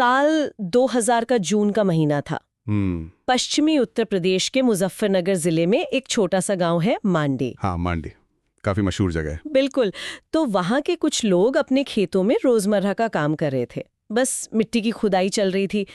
साल 2000 का जून का महीना था। पश्चिमी उत्तर प्रदेश के मुजफ्फरनगर जिले में एक छोटा सा गांव है मांडी। हाँ, मांडी काफी मशहूर जगह है। बिल्कुल। तो वहाँ के कुछ लोग अपने खेतों में रोजमर्रा का काम कर रहे थे। बस मिट्टी की खुदाई चल रही थी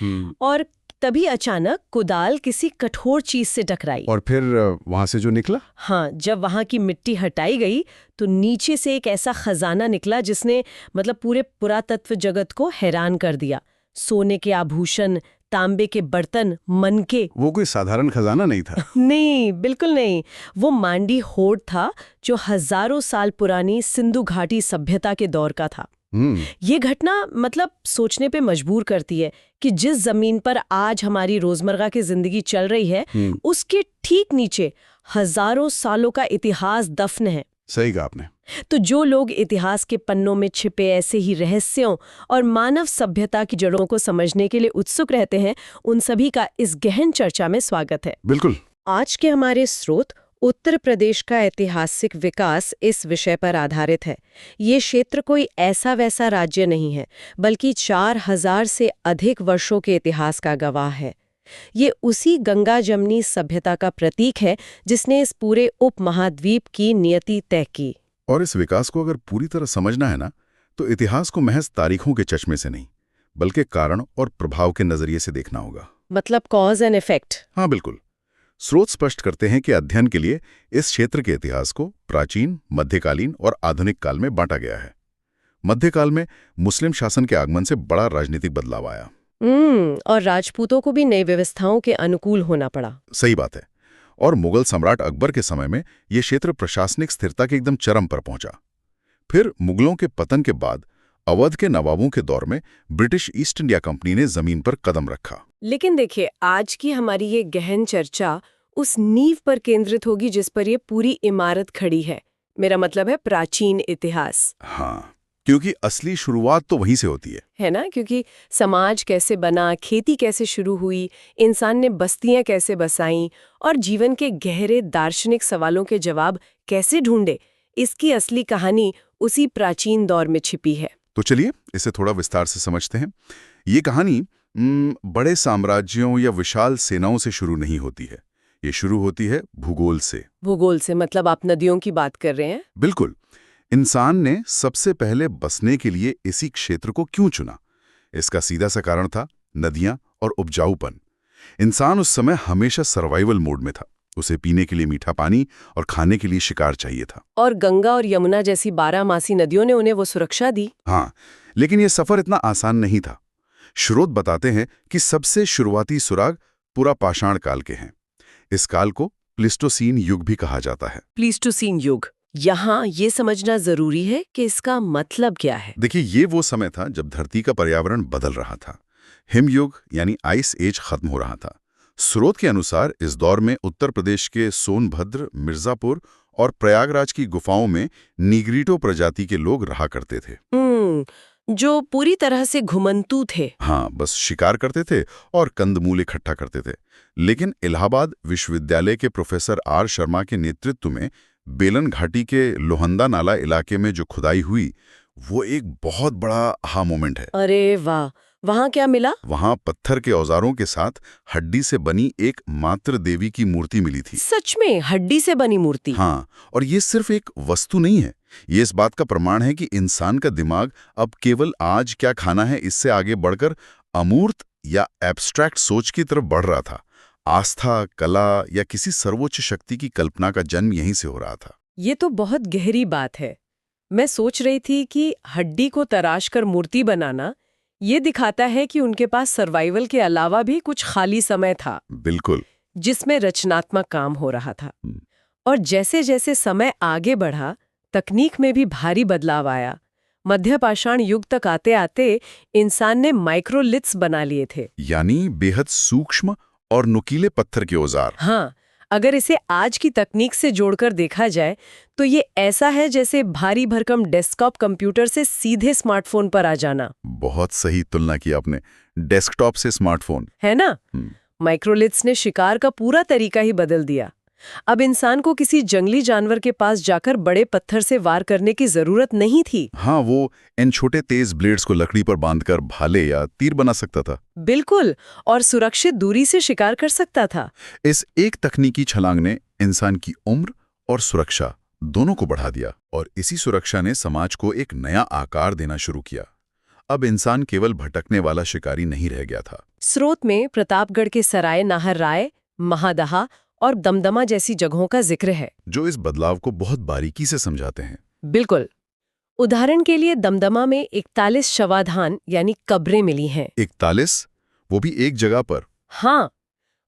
और तभी अचानक कुदाल किसी कठोर चीज से टकराई। और फिर वहां से जो निकला? हाँ, जब वहां की मिट्टी हटाई गई तो नीचे से एक ऐसा खजाना निकला जिसने पूरे पुरातत्व जगत को हैरान कर दिया। सोने के आभूषण, तांबे के बर्तन, मनके। वो कोई साधारण खजाना नहीं था। नहीं, बिल्कुल नहीं। वो मांडी होड़ था जो हजारों साल पुरानी सिंधु घाटी सभ्यता के दौर का था। ये घटना सोचने पे मजबूर करती है कि जिस जमीन पर आज हमारी रोजमर्रा की जिंदगी चल रही है, उसके ठीक नीचे हजारों सालों का इतिहास दफन है। सही कहा आपने। तो जो लोग इतिहास के पन्नों में छिपे ऐसे ही रहस्यों और मानव सभ्यता की जड़ों को समझने के लिए उत्सुक रहते हैं, उन सभी का इस गहन चर्चा में स्वागत है। बिल्कुल। आज के हमारे स्रोत उत्तर प्रदेश का ऐतिहासिक विकास इस विषय पर आधारित है। ये क्षेत्र कोई ऐसा वैसा राज्य नहीं है, बल्कि 4000 से अधिक वर्षों के इतिहास का गवाह है। ये उसी गंगा जमनी सभ्यता का प्रतीक है जिसने इस पूरे उपमहाद्वीप की नियति तय की। और इस विकास को अगर पूरी तरह समझना है ना, तो इतिहास को महज तारीखों के चश्मे से नहीं, बल्कि कारण और प्रभाव के नजरिए से देखना होगा। Cause and effect. हाँ, बिल्कुल। स्रोत स्पष्ट करते हैं कि अध्ययन के लिए इस क्षेत्र के इतिहास को प्राचीन, मध्यकालीन और आधुनिक काल में बांटा गया है। मध्यकाल में मुस्लिम शासन के आगमन से बड़ा राजनीतिक बदलाव आया। और राजपूतों को भी नई व्यवस्थाओं के अनुकूल होना पड़ा। सही बात है। और मुगल सम्राट अकबर के समय में यह क्षेत्र प्रशासनिक स्थिरता के एकदम चरम पर पहुंचा। फिर मुगलों के पतन के बाद अवध के नवाबों के दौर में ब्रिटिश ईस्ट इंडिया कंपनी ने जमीन पर कदम रखा। लेकिन देखिए, आज की हमारी ये गहन चर्चा उस नींव पर केंद्रित होगी जिस पर ये पूरी इमारत खड़ी है। मेरा मतलब है प्राचीन इतिहास। हाँ, क्योंकि असली शुरुआत तो वहीं से होती है ना? क्योंकि समाज कैसे बना, खेती कैसे शुरू हुई, इंसान ने बस्तियां कैसे बसाईं और जीवन के गहरे दार्शनिक सवालों के जवाब कैसे ढूंढे, इसकी असली कहानी उसी प्राचीन दौर में छिपी है। तो चलिए इसे थोड़ा विस्तार से समझते हैं। ये कहानी बड़े साम्राज्यों या विशाल सेनाओं से शुरू नहीं होती है। ये शुरू होती है भूगोल से। भूगोल से मतलब आप नदियों की बात कर रहे हैं? बिल्कुल। इंसान ने सबसे पहले बसने के लिए इसी क्षेत्र को क्यों चुना? इसका सीधा सा कारण था नदियां और उपजाऊपन। इंसान उस समय हमेशा सर्वाइवल मोड में था। उसे पीने के लिए मीठा पानी और खाने के लिए शिकार चाहिए था। और गंगा और यमुना जैसी 12 नदियों ने उन्हें वो सुरक्षा दी। हाँ, लेकिन यह सफर इतना आसान नहीं था। स्रोत बताते हैं कि सबसे शुरुआती सुराग पूरा पाषाण काल के हैं। इस काल को प्लीस्टोसीन युग भी कहा जाता है। प्लीस्टोसीन युग, यहाँ ये समझना जरूरी है कि इसका मतलब क्या है। देखिए, ये वो समय था जब धरती का पर्यावरण बदल रहा था। हिमयुग यानी आइस एज खत्म हो रहा था। स्रोत के अनुसार इस दौर में उत्तर प्रदेश के सोनभद्र, मिर्जापुर और प्रयागराज की गुफाओं में नीग्रीटो प्रजाति के लोग रहा करते थे। जो पूरी तरह से घुमंतू थे। हाँ, बस शिकार करते थे और कंदमूल इकट्ठा करते थे। लेकिन इलाहाबाद विश्वविद्यालय के प्रोफेसर आर शर्मा के नेतृत्व में बेलन घाटी के लोहंदा नाला इलाके में जो खुदाई हुई, वो एक बहुत बड़ा आहा मोमेंट है। अरे वाह! वहाँ क्या मिला? वहाँ पत्थर के औजारों के साथ हड्डी से बनी एक मातृ देवी की मूर्ति मिली थी। सच में हड्डी से बनी मूर्ति? हाँ, और ये सिर्फ एक वस्तु नहीं है, ये इस बात का प्रमाण है कि इंसान का दिमाग अब केवल आज क्या खाना है इससे आगे बढ़कर अमूर्त या एब्स्ट्रैक्ट सोच की तरफ बढ़ रहा था। आस्था, कला या किसी सर्वोच्च शक्ति की कल्पना का जन्म यहीं से हो रहा था। ये तो बहुत गहरी बात है। मैं सोच रही थी कि हड्डी को तराश कर मूर्ति बनाना ये दिखाता है कि उनके पास सर्वाइवल के अलावा भी कुछ खाली समय था। बिल्कुल। जिसमें रचनात्मक काम हो रहा था। और जैसे जैसे समय आगे बढ़ा, तकनीक में भी भारी बदलाव आया। मध्य पाषाण युग तक आते आते इंसान ने माइक्रोलिथ्स बना लिए थे, यानी बेहद सूक्ष्म और नुकीले पत्थर के औजार। हाँ, अगर इसे आज की तकनीक से जोड़कर देखा जाए तो ये ऐसा है जैसे भारी भरकम डेस्कटॉप कंप्यूटर से सीधे स्मार्टफोन पर आ जाना। बहुत सही तुलना की आपने, डेस्कटॉप से स्मार्टफोन, है ना? माइक्रोलिथ्स ने शिकार का पूरा तरीका ही बदल दिया। अब इंसान को किसी जंगली जानवर के पास जाकर बड़े पत्थर से वार करने की जरूरत नहीं थी। हाँ, वो इन छोटे तेज ब्लेड्स को लकड़ी पर बांधकर भाले या तीर बना सकता था। बिल्कुल, और सुरक्षित दूरी से शिकार कर सकता था। इस एक तकनीकी छलांग ने इंसान की उम्र और सुरक्षा दोनों को बढ़ा दिया, और इसी सुरक्षा ने समाज को एक नया आकार देना शुरू किया। अब इंसान केवल भटकने वाला शिकारी नहीं रह गया था। स्रोत में प्रतापगढ़ के सराय नाहर राय, महादहा और दमदमा जैसी जगहों का जिक्र है, जो इस बदलाव को बहुत बारीकी से समझाते हैं। बिल्कुल। उदाहरण के लिए दमदमा में 41 शवाधान यानी कब्रें मिली हैं। 41? वो भी एक जगह पर? हाँ,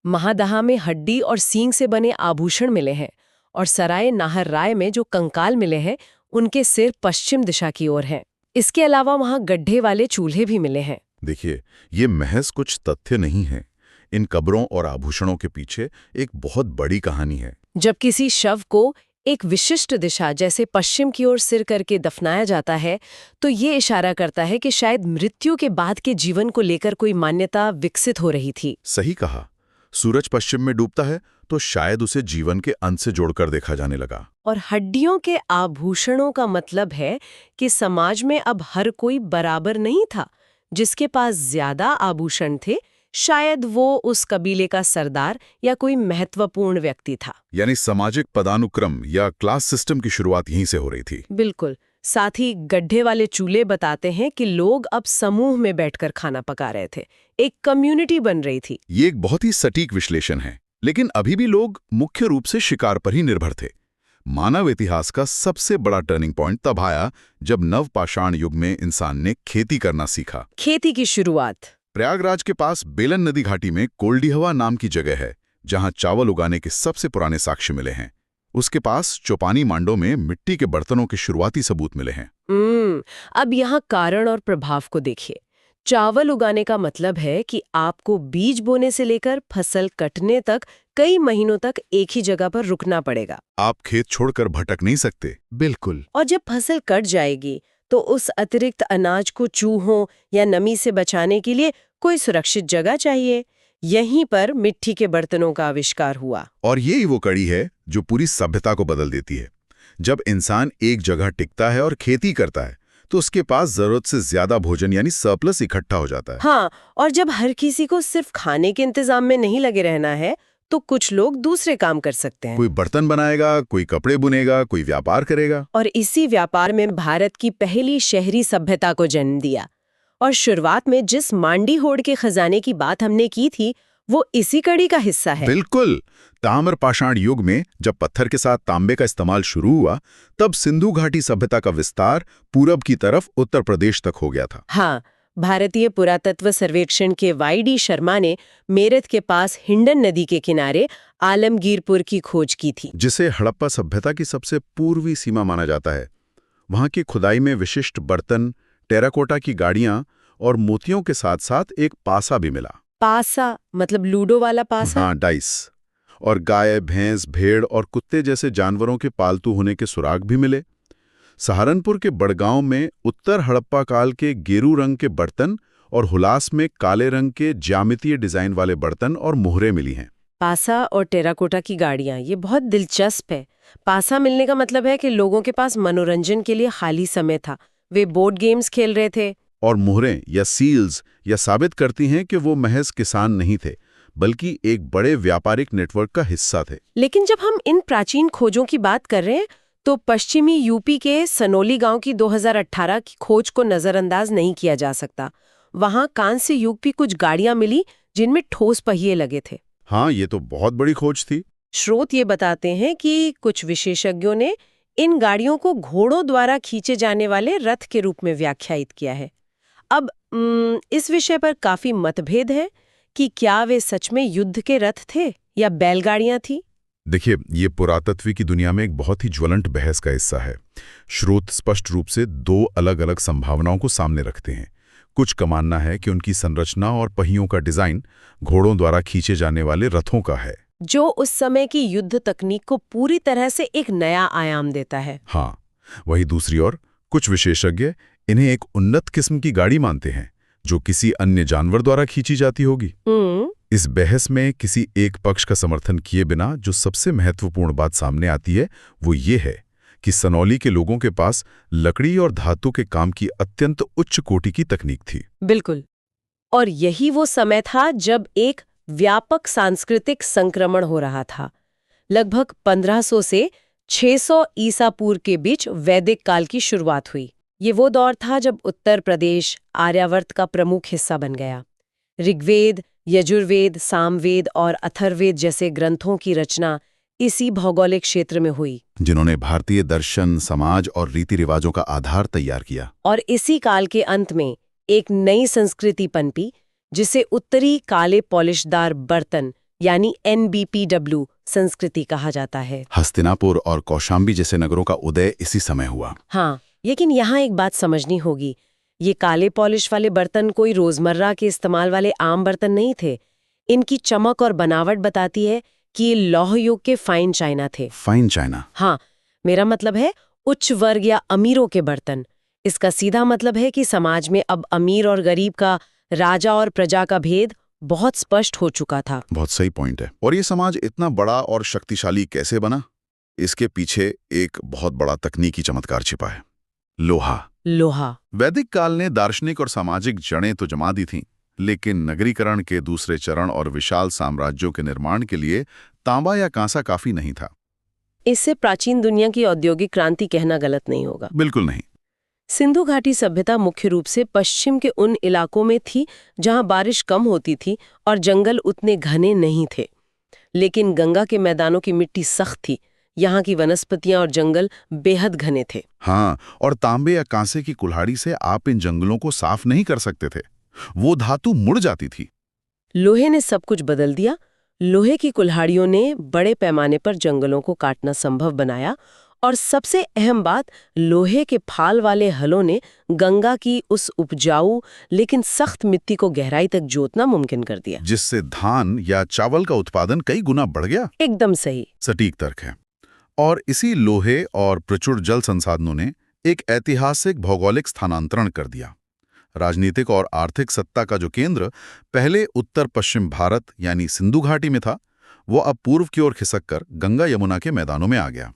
महादहा में हड्डी और सींग से बने आभूषण मिले हैं, और सराय नाहर राय में जो कंकाल मिले हैं उनके सिर पश्चिम दिशा की ओर हैं। इसके अलावा वहां गड्ढे वाले चूल्हे भी मिले हैं। देखिए, ये महज कुछ तथ्य नहीं है। इन कब्रों और आभूषणों के पीछे एक बहुत बड़ी कहानी है। जब किसी शव को एक विशिष्ट दिशा जैसे पश्चिम की ओर सिर करके दफनाया जाता है, तो ये इशारा करता है कि शायद मृत्यु के बाद के जीवन को लेकर कोई मान्यता विकसित हो रही थी। सही कहा। सूरज पश्चिम में डूबता है तो शायद उसे जीवन के अंत से जोड़कर देखा जाने लगा। और हड्डियों के आभूषणों का मतलब है कि समाज में अब हर कोई बराबर नहीं था। जिसके पास ज्यादा आभूषण थे, शायद वो उस कबीले का सरदार या कोई महत्वपूर्ण व्यक्ति था। यानी सामाजिक पदानुक्रम या क्लास सिस्टम की शुरुआत यहीं से हो रही थी। बिल्कुल। साथ ही गड्ढे वाले चूल्हे बताते हैं कि लोग अब समूह में बैठकर खाना पका रहे थे, एक कम्युनिटी बन रही थी। ये एक बहुत ही सटीक विश्लेषण है। लेकिन अभी भी लोग मुख्य रूप से शिकार पर ही निर्भर थे। मानव इतिहास का सबसे बड़ा टर्निंग पॉइंट तब आया जब नवपाषाण युग में इंसान ने खेती करना सीखा। खेती की शुरुआत। प्रयागराज के पास बेलन नदी घाटी में कोल्डिहवा नाम की जगह है, जहां चावल उगाने के सबसे पुराने साक्ष्य मिले हैं। उसके पास चौपानी मांडो में मिट्टी के बर्तनों के शुरुआती सबूत मिले हैं। अब यहाँ कारण और प्रभाव को देखिए। चावल उगाने का मतलब है कि आपको बीज बोने से लेकर फसल कटने तक कई महीनों तक एक ही जगह पर रुकना पड़ेगा। आप खेत छोड़कर भटक नहीं सकते। बिल्कुल। और जब फसल कट जाएगी तो उस अतिरिक्त अनाज को चूहों या नमी से बचाने के लिए कोई सुरक्षित जगह चाहिए। यहीं पर मिट्टी के बर्तनों का आविष्कार हुआ। और यही वो कड़ी है जो पूरी सभ्यता को बदल देती है। जब इंसान एक जगह टिकता है और खेती करता है, तो उसके पास जरूरत से ज्यादा भोजन यानी सरप्लस इकट्ठा हो जाता है। हाँ, और जब हर किसी को सिर्फ खाने के इंतजाम में नहीं लगे रहना है, तो कुछ लोग दूसरे काम कर सकते हैं। कोई बर्तन बनाएगा, कोई कपड़े बुनेगा, कोई व्यापार करेगा। और इसी व्यापार में भारत की पहली शहरी सभ्यता को जन्म दिया। और शुरुआत में जिस मांडी होड़ के खजाने की बात हमने की थी, वो इसी कड़ी का हिस्सा है। बिल्कुल। ताम्र पाषाण युग में जब पत्थर के साथ तांबे का इस्तेमाल शुरू हुआ, तब सिंधु घाटी सभ्यता का विस्तार पूरब की तरफ उत्तर प्रदेश तक हो गया था। हाँ, भारतीय पुरातत्व सर्वेक्षण के वाई.डी. शर्मा ने मेरठ के पास हिंडन नदी के किनारे आलमगीरपुर की खोज की थी, जिसे हड़प्पा सभ्यता की सबसे पूर्वी सीमा माना जाता है। वहां की खुदाई में विशिष्ट बर्तन, टेराकोटा की गाड़ियां और मोतियों के साथ साथ एक पासा भी मिला। पासा मतलब लूडो वाला पासा? हाँ, डाइस। और गाय, भैंस, भेड़ और कुत्ते जैसे जानवरों के पालतू होने के सुराग भी मिले। सहारनपुर के बड़गांव में उत्तर हड़प्पा काल के गेरू रंग के बर्तन और हुलास में काले रंग के ज्यामितीय डिजाइन वाले बर्तन और मुहरें मिली हैं। पासा और टेराकोटा की गाड़ियां, ये बहुत दिलचस्प है। पासा मिलने का मतलब है कि लोगों के पास मनोरंजन के लिए खाली समय था, वे बोर्ड गेम्स खेल रहे थे। और मुहरें या सील्स यह साबित करती हैं कि वो महज किसान नहीं थे, बल्कि एक बड़े व्यापारिक नेटवर्क का हिस्सा थे। लेकिन जब हम इन प्राचीन खोजों की बात कर रहे हैं, तो पश्चिमी यूपी के सनोली गांव की 2018 की खोज को नजरअंदाज नहीं किया जा सकता। वहां कांस्य युग की कुछ गाड़ियां मिली जिनमें ठोस पहिए लगे थे। हाँ, ये तो बहुत बड़ी खोज थी। स्रोत ये बताते हैं कि कुछ विशेषज्ञों ने इन गाड़ियों को घोड़ों द्वारा खींचे जाने वाले रथ के रूप में व्याख्यायित किया है। अब इस विषय पर काफी मतभेद है कि क्या वे सच में युद्ध के रथ थे या बैलगाड़ियां थी। देखिए, ये पुरातत्व की दुनिया में एक बहुत ही ज्वलंत बहस का हिस्सा है। स्रोत स्पष्ट रूप से दो अलग अलग संभावनाओं को सामने रखते हैं। कुछ का मानना है कि उनकी संरचना और पहियों का डिजाइन घोड़ों द्वारा खींचे जाने वाले रथों का है, जो उस समय की युद्ध तकनीक को पूरी तरह से एक नया आयाम देता है। हाँ, वही दूसरी ओर कुछ विशेषज्ञ इन्हें एक उन्नत किस्म की गाड़ी मानते हैं, जो किसी अन्य जानवर द्वारा खींची जाती होगी। इस बहस में किसी एक पक्ष का समर्थन किए बिना जो सबसे महत्वपूर्ण बात सामने आती है वो ये है कि सनौली के लोगों के पास लकड़ी और धातु के काम की अत्यंत उच्च कोटि की तकनीक थी। बिल्कुल। और यही वो समय था जब एक व्यापक सांस्कृतिक संक्रमण हो रहा था। लगभग 1500 से 600 ईसा पूर्व के बीच वैदिक काल की शुरुआत हुई। ये वो दौर था जब उत्तर प्रदेश आर्यावर्त का प्रमुख हिस्सा बन गया। ऋग्वेद, यजुर्वेद, सामवेद और अथर्ववेद जैसे ग्रंथों की रचना इसी भौगोलिक क्षेत्र में हुई, जिन्होंने भारतीय दर्शन, समाज और रीति रिवाजों का आधार तैयार किया। और इसी काल के अंत में एक नई संस्कृति पनपी जिसे उत्तरी काले पॉलिशदार बर्तन यानी NBPW संस्कृति कहा जाता है। हस्तिनापुर और कौशाम्बी जैसे नगरों का उदय इसी समय हुआ। हाँ, लेकिन यहाँ एक बात समझनी होगी। ये काले पॉलिश वाले बर्तन कोई रोजमर्रा के इस्तेमाल वाले आम बर्तन नहीं थे। इनकी चमक और बनावट बताती है कि ये लौह युग के फाइन चाइना थे। Fine China? हाँ, मेरा मतलब है उच्च वर्ग या अमीरों के बर्तन। इसका सीधा मतलब है कि समाज में अब अमीर और गरीब का, राजा और प्रजा का भेद बहुत स्पष्ट हो चुका था। बहुत सही पॉइंट है। और ये समाज इतना बड़ा और शक्तिशाली कैसे बना? इसके पीछे एक बहुत बड़ा तकनीकी चमत्कार छिपा है। लोहा। वैदिक काल ने दार्शनिक और सामाजिक जड़ें तो जमा दी थीं, लेकिन नगरीकरण के दूसरे चरण और विशाल साम्राज्यों के निर्माण के लिए तांबा या कांसा काफी नहीं था। इससे प्राचीन दुनिया की औद्योगिक क्रांति कहना गलत नहीं होगा। बिल्कुल नहीं। सिंधु घाटी सभ्यता मुख्य रूप से पश्चिम के उन इलाकों में थी जहां बारिश कम होती थी और जंगल उतने घने नहीं थे। लेकिन गंगा के मैदानों की मिट्टी सख्त थी। यहाँ की वनस्पतियां और जंगल बेहद घने थे। हाँ, और तांबे या कांसे की कुल्हाड़ी से आप इन जंगलों को साफ नहीं कर सकते थे। वो धातु मुड़ जाती थी। लोहे ने सब कुछ बदल दिया। लोहे की कुल्हाड़ियों ने बड़े पैमाने पर जंगलों को काटना संभव बनाया, और सबसे अहम बात, लोहे के फाल वाले हलों ने गंगा की उस उपजाऊ लेकिन सख्त मिट्टी को गहराई तक जोतना मुमकिन कर दिया, जिससे धान या चावल का उत्पादन कई गुना बढ़ गया। एकदम सही, सटीक तर्क है। और इसी लोहे और प्रचुर जल संसाधनों ने एक ऐतिहासिक भौगोलिक स्थानांतरण कर दिया। राजनीतिक और आर्थिक सत्ता का जो केंद्र पहले उत्तर पश्चिम भारत यानी सिंधु घाटी में था, वो अब पूर्व की ओर खिसककर गंगा यमुना के मैदानों में आ गया।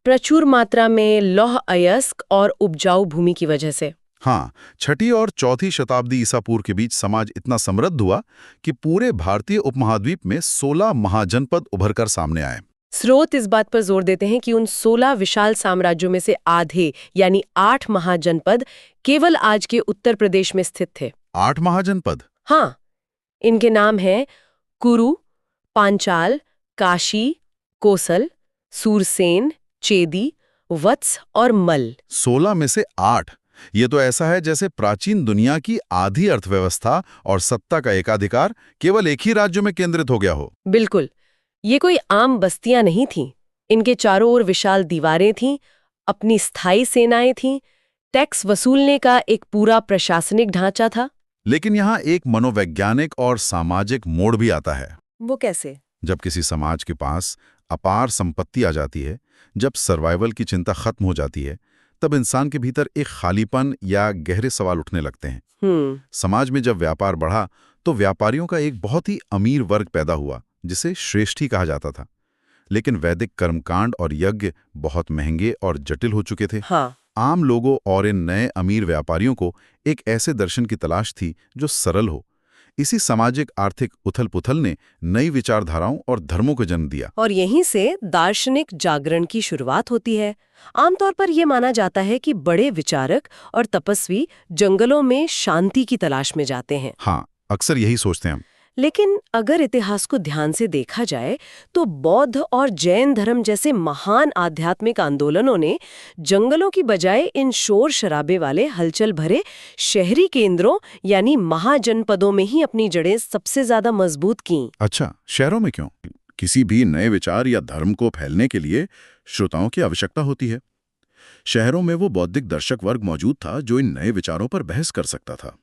प्रचुर मात्रा में लौह अयस्क और उपजाऊ भूमि की वजह से। हाँ, 6ठी और 4ठी शताब्दी ईसा पूर्व के बीच समाज इतना समृद्ध हुआ कि पूरे भारतीय उपमहाद्वीप में 16 महाजनपद उभरकर सामने आए। स्रोत इस बात पर जोर देते हैं कि उन 16 विशाल साम्राज्यों में से आधे यानी 8 महाजनपद केवल आज के उत्तर प्रदेश में स्थित थे। 8 महाजनपद? हाँ, इनके नाम हैं कुरु, पांचाल, काशी, कोसल, सूरसेन, चेदी, वत्स और मल। 16 में से 8? ये तो ऐसा है जैसे प्राचीन दुनिया की आधी अर्थव्यवस्था और सत्ता का एकाधिकार केवल एक ही राज्य में केंद्रित हो गया हो। बिल्कुल, ये कोई आम बस्तियां नहीं थीं। इनके चारों ओर विशाल दीवारें थीं, अपनी स्थायी सेनाएं थीं, टैक्स वसूलने का एक पूरा प्रशासनिक ढांचा था। लेकिन यहाँ एक मनोवैज्ञानिक और सामाजिक मोड़ भी आता है। वो कैसे? जब किसी समाज के पास अपार संपत्ति आ जाती है, जब सर्वाइवल की चिंता खत्म हो जाती है, तब इंसान के भीतर एक खालीपन या गहरे सवाल उठने लगते हैं। समाज में जब व्यापार बढ़ा तो व्यापारियों का एक बहुत ही अमीर वर्ग पैदा हुआ जिसे श्रेष्ठी कहा जाता था। लेकिन वैदिक कर्मकांड और यज्ञ बहुत महंगे और जटिल हो चुके थे। हाँ। आम लोगों और इन नए अमीर व्यापारियों को एक ऐसे दर्शन की तलाश थी जो सरल हो। इसी सामाजिक आर्थिक उथल-पुथल ने नई विचारधाराओं और धर्मों को जन्म दिया। और यहीं से दार्शनिक जागरण की शुरुआत होती है। आमतौर पर यह माना जाता है कि बड़े विचारक और तपस्वी जंगलों में शांति की तलाश में जाते हैं। हाँ, अक्सर यही सोचते हैं हम। लेकिन अगर इतिहास को ध्यान से देखा जाए तो बौद्ध और जैन धर्म जैसे महान आध्यात्मिक आंदोलनों ने जंगलों की बजाय इन शोर शराबे वाले हलचल भरे शहरी केंद्रों यानी महाजनपदों में ही अपनी जड़ें सबसे ज्यादा मजबूत की। अच्छा, शहरों में क्यों? किसी भी नए विचार या धर्म को फैलने के लिए श्रोताओं की आवश्यकता होती है। शहरों में वो बौद्धिक दर्शक वर्ग मौजूद था जो इन नए विचारों पर बहस कर सकता था,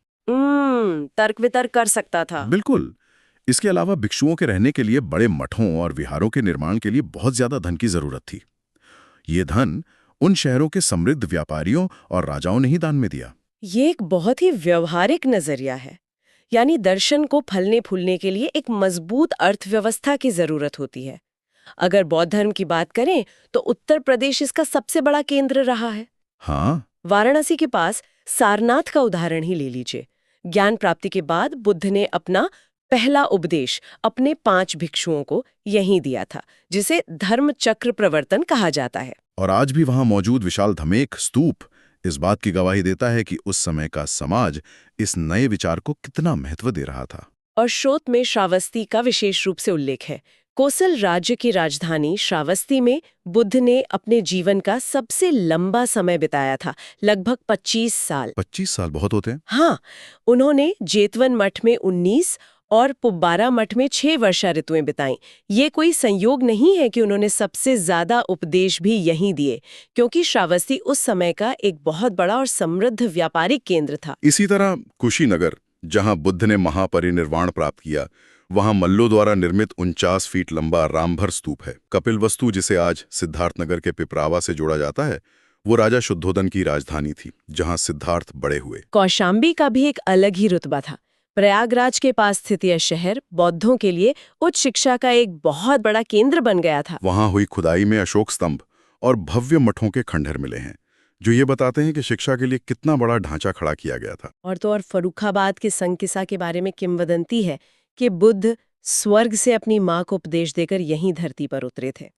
तर्क वितर्क कर सकता था। बिल्कुल। इसके अलावा भिक्षुओं के रहने के लिए बड़े मठों और विहारों के निर्माण के लिए बहुत ज्यादा धन की जरूरत थी। ये धन उन शहरों के समृद्ध व्यापारियों और राजाओं ने ही दान में दिया। ये एक बहुत ही व्यवहारिक नजरिया है। यानी दर्शन को फलने फूलने के लिए एक मजबूत अर्थव्यवस्था की जरूरत होती है। अगर बौद्ध धर्म की बात करें तो उत्तर प्रदेश इसका सबसे बड़ा केंद्र रहा है। हाँ, वाराणसी के पास सारनाथ का उदाहरण ही ले लीजिए। ज्ञान प्राप्ति के बाद बुद्ध ने अपना पहला उपदेश अपने 5 भिक्षुओं को यहीं दिया था, जिसे धर्म चक्र प्रवर्तन कहा जाता है। और आज भी वहां मौजूद विशाल धमेक स्तूप इस बात की गवाही देता है कि उस समय का समाज इस नए विचार को कितना महत्व दे रहा था। और श्रोत में श्रावस्ती का विशेष रूप से उल्लेख है। कोसल राज्य की राजधानी श्रावस्ती में बुद्ध ने अपने जीवन का सबसे लंबा समय बिताया था, लगभग 25 साल। 25 साल बहुत होते हैं। हाँ, उन्होंने जेतवन मठ में 19 और पुब्बारा मठ में 6 वर्षा ऋतुएं बिताईं। ये कोई संयोग नहीं है कि उन्होंने सबसे ज्यादा उपदेश भी यहीं दिए, क्योंकि श्रावस्ती उस समय का एक बहुत बड़ा और समृद्ध व्यापारिक केंद्र था। इसी तरह कुशीनगर, जहां बुद्ध ने महापरिनिर्वाण प्राप्त किया, वहां मल्लों द्वारा निर्मित 49 फीट लंबा रामभर स्तूप है। कपिलवस्तु, जिसे आज सिद्धार्थनगर के पिपरावा से जोड़ा जाता है, वो राजा शुद्धोदन की राजधानी थी, जहां सिद्धार्थ बड़े हुए। कौशाम्बी का भी एक अलग ही रुतबा था। प्रयागराज के पास स्थित यह शहर बौद्धों के लिए उच्च शिक्षा का एक बहुत बड़ा केंद्र बन गया था। वहां हुई खुदाई में अशोक स्तंभ और भव्य मठों के खंडहर मिले हैं, जो ये बताते हैं कि शिक्षा के लिए कितना बड़ा ढांचा खड़ा किया गया था। और तो और फर्रुखाबाद के संकिसा के बारे में किंवदंती है कि बुद्ध स्वर्ग से अपनी मां को उपदेश देकर यहीं धरती पर उतरे थे।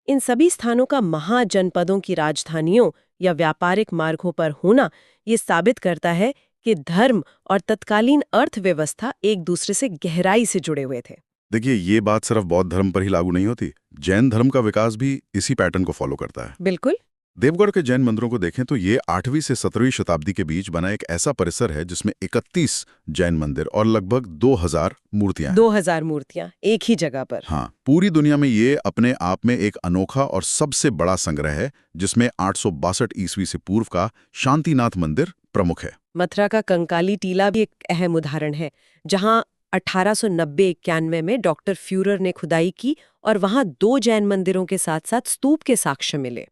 इन सभी स्थानों का महाजनपदों की राजधानियों या व्यापारिक मार्गों पर होना ये साबित करता है कि धर्म और तत्कालीन अर्थव्यवस्था एक दूसरे से गहराई से जुड़े हुए थे। देखिए, ये बात सिर्फ बौद्ध धर्म पर ही लागू नहीं होती। जैन धर्म का विकास भी इसी पैटर्न को फॉलो करता है। बिल्कुल। देवगढ़ के जैन मंदिरों को देखें तो ये 8वीं से 17वीं शताब्दी के बीच बना एक ऐसा परिसर है जिसमें 31 जैन मंदिर और लगभग 2000 मूर्तियां हैं। 2000 मूर्तियां एक ही जगह पर। हाँ, पूरी दुनिया में ये अपने आप में एक अनोखा और सबसे बड़ा संग्रह है, जिसमें 862 ईस्वी से पूर्व का शांतिनाथ मंदिर प्रमुख है। मथुरा का कंकाली टीला भी एक अहम उदाहरण है, जहां 1890-91 में डॉक्टर फ्यूरर ने खुदाई की और वहां 2 जैन मंदिरों के साथ साथ स्तूप के साक्ष्य मिले।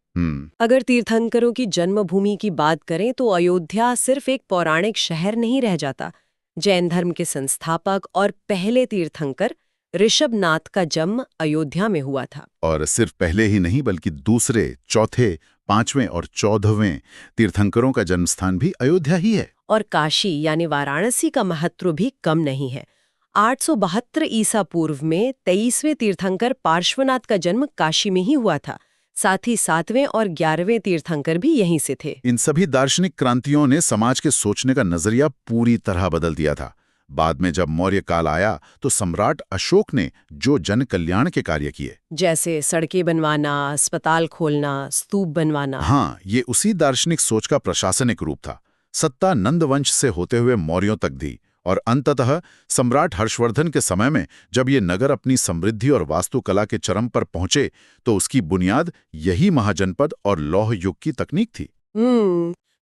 अगर तीर्थंकरों की जन्मभूमि की बात करें तो अयोध्या सिर्फ एक पौराणिक शहर नहीं रह जाता। जैन धर्म के संस्थापक और पहले तीर्थंकर ऋषभनाथ का जन्म अयोध्या में हुआ था। और सिर्फ पहले ही नहीं, बल्कि दूसरे, चौथे, 5वें और 14वें तीर्थंकरों का जन्मस्थान भी अयोध्या ही है। और काशी यानी वाराणसी का महत्व भी कम नहीं है। 872 ईसा पूर्व में 23वें तीर्थंकर पार्श्वनाथ का जन्म काशी में ही हुआ था। साथ ही 7वें और 11वें तीर्थंकर भी यहीं से थे। इन सभी दार्शनिक क्रांतियों ने समाज के सोचने का नजरिया पूरी तरह बदल दिया था। बाद में जब मौर्य काल आया तो सम्राट अशोक ने जो जन कल्याण के कार्य किए, जैसे सड़कें बनवाना, अस्पताल खोलना, स्तूप बनवाना, हाँ, ये उसी दार्शनिक सोच का प्रशासनिक रूप था। सत्ता नंदवंश से होते हुए मौर्यों तक दी, और अंततः सम्राट हर्षवर्धन के समय में जब ये नगर अपनी समृद्धि और वास्तुकला के चरम पर पहुंचे तो उसकी बुनियाद यही महाजनपद और लौह युग की तकनीक थी।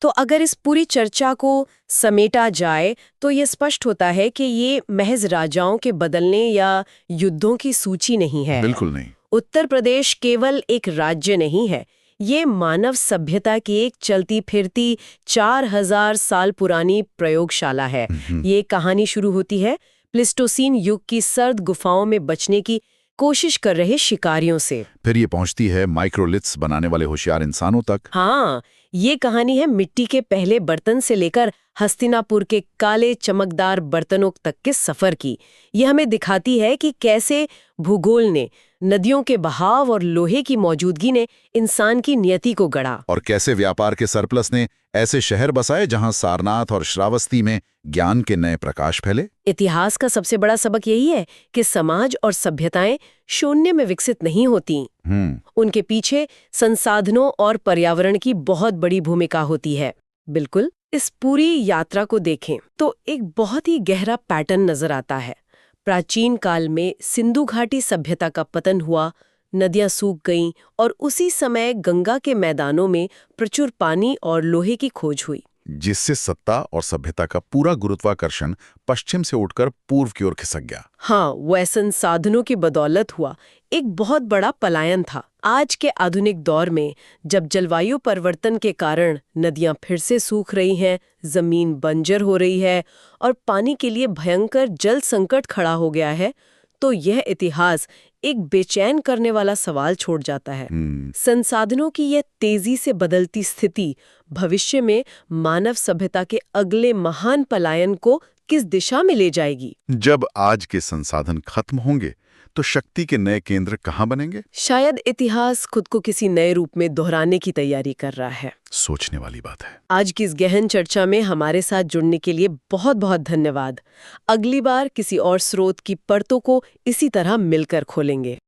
तो अगर इस पूरी चर्चा को समेटा जाए तो ये स्पष्ट होता है कि ये महज राजाओं के बदलने या युद्धों की सूची नहीं है। बिल्कुल नहीं। उत्तर प्रदेश केवल एक राज्य नहीं है, ये मानव सभ्यता की एक चलती फिरती 4000 साल पुरानी प्रयोगशाला है। ये कहानी शुरू होती है प्लिस्टोसीन युग की सर्द गुफाओं में बचने की कोशिश कर रहे शिकारियों से। फिर ये पहुंचती है माइक्रोलिथ्स बनाने वाले होशियार इंसानों तक। हाँ, ये कहानी है मिट्टी के पहले बर्तन से लेकर हस्तिनापुर के काले चमकदार बर्तनों तक के सफर की। यह हमें दिखाती है कि कैसे भूगोल ने, नदियों के बहाव और लोहे की मौजूदगी ने इंसान की नियति को गढ़ा, और कैसे व्यापार के सरप्लस ने ऐसे शहर बसाए जहां सारनाथ और श्रावस्ती में ज्ञान के नए प्रकाश फैले। इतिहास का सबसे बड़ा सबक यही है कि समाज और सभ्यताएं शून्य में विकसित नहीं होती। उनके पीछे संसाधनों और पर्यावरण की बहुत बड़ी भूमिका होती है। बिल्कुल। इस पूरी यात्रा को देखें तो एक बहुत ही गहरा पैटर्न नजर आता है। प्राचीन काल में सिंधु घाटी सभ्यता का पतन हुआ, नदियां सूख गईं और उसी समय गंगा के मैदानों में प्रचुर पानी और लोहे की खोज हुई। जिससे सत्ता और सभ्यता का पूरा गुरुत्वाकर्षण पश्चिम से उठकर पूर्व की ओर खिसक गया। हाँ, वो ऐसे साधनों की बदौलत हुआ एक बहुत बड़ा पलायन था। आज के आधुनिक दौर में जब जलवायु परिवर्तन के कारण नदियां फिर से सूख रही हैं, जमीन बंजर हो रही है और पानी के लिए भयंकर जल संकट खड़ा हो गया है, तो यह इतिहास एक बेचैन करने वाला सवाल छोड़ जाता है। संसाधनों की यह तेजी से बदलती स्थिति भविष्य में मानव सभ्यता के अगले महान पलायन को किस दिशा में ले जाएगी? जब आज के संसाधन खत्म होंगे तो शक्ति के नए केंद्र कहाँ बनेंगे? शायद इतिहास खुद को किसी नए रूप में दोहराने की तैयारी कर रहा है। सोचने वाली बात है। आज की इस गहन चर्चा में हमारे साथ जुड़ने के लिए बहुत बहुत धन्यवाद। अगली बार किसी और स्रोत की परतों को इसी तरह मिलकर खोलेंगे।